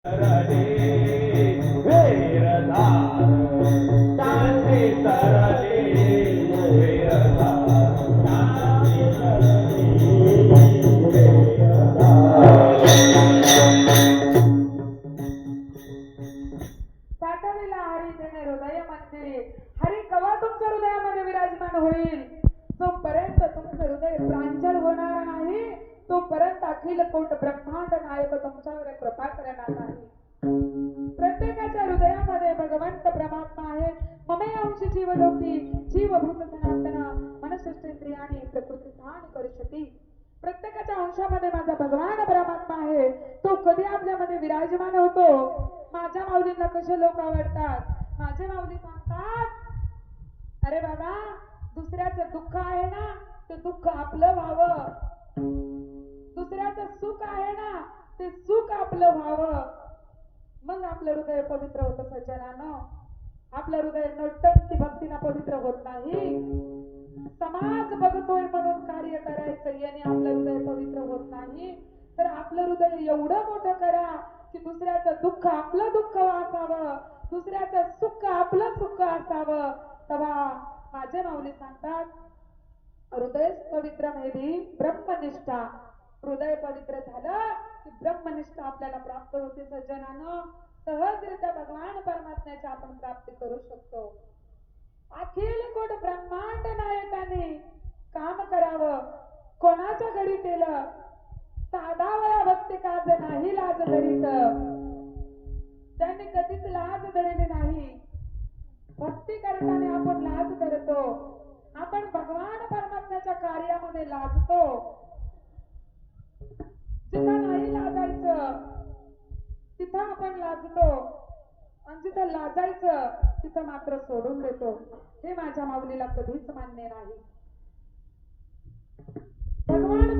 साठविला हरी तेने हृदय मंदिरी हरी कवा तुमच्या हृदयामध्ये विराजमान होईल जोपर्यंत तुमचं हृदय प्रांजळ होणार नाही तोपर्यंत अखिल कोट ब्रह्मांड नायक तुमच्यावर कृपा करणार नाही। प्रत्येकाच्या हृदयामध्ये भगवंत परमात्मा आहे। ममे अंश जीवलोकी जीवभूत सनातन मनसृष्टेंद्रियाने प्रकृती स्थान करिष्यति। प्रत्येकाच्या अंशामध्ये माझा भगवान परमात्मा आहे। तो कधी आपल्यामध्ये विराजमान होतो। माझ्या माऊलींना कसे लोक आवडतात। माझे माऊली सांगतात अरे बाबा दुसऱ्याचं दुःख आहे ना ते दुःख आपलं व्हावं, दुसऱ्याचं सुख आहे ना ते सुख आपलं व्हावं, मग आपलं हृदय पवित्र होतं सज्जनानो। आपलं हृदय नौटंकी भक्तीना पवित्र होत नाही। समाज बघतोय म्हणून कार्य करायचं याने आपलं हृदय पवित्र होत नाही। तर आपलं हृदय एवढं मोठं करा की दुसऱ्याचं दुःख आपलं दुःख असावं, दुसऱ्याचं सुख आपलं सुख असावं। तेव्हा माझे माऊली सांगतात हृदय पवित्र मेधी ब्रह्मनिष्ठा। हृदय पवित्र झालं की ब्रह्मनिष्ठा आपल्याला प्राप्त होते सज्जनानं। सहजरित्या भगवान परमात्म्याची आपण प्राप्ती करू शकतो। अखिल कोट ब्रह्मांड नायकाने काम करावं कोणाच्या घरी केलं। साधा वया भक्ती काज नाही लाज धरीत, त्यांनी कधीच लाज धरली नाही। भक्ती करताना आपण लाज धरतो, आपण भगवान परमात्म्याच्या कार्यामध्ये लाजतो। जिथं नाही लाजायचं तिथं आपण लाजतो आणि जिथं लाजायचं तिथं मात्र सोडून देतो। हे माझ्या माऊलीला कधीच मान्य नाही। भगवान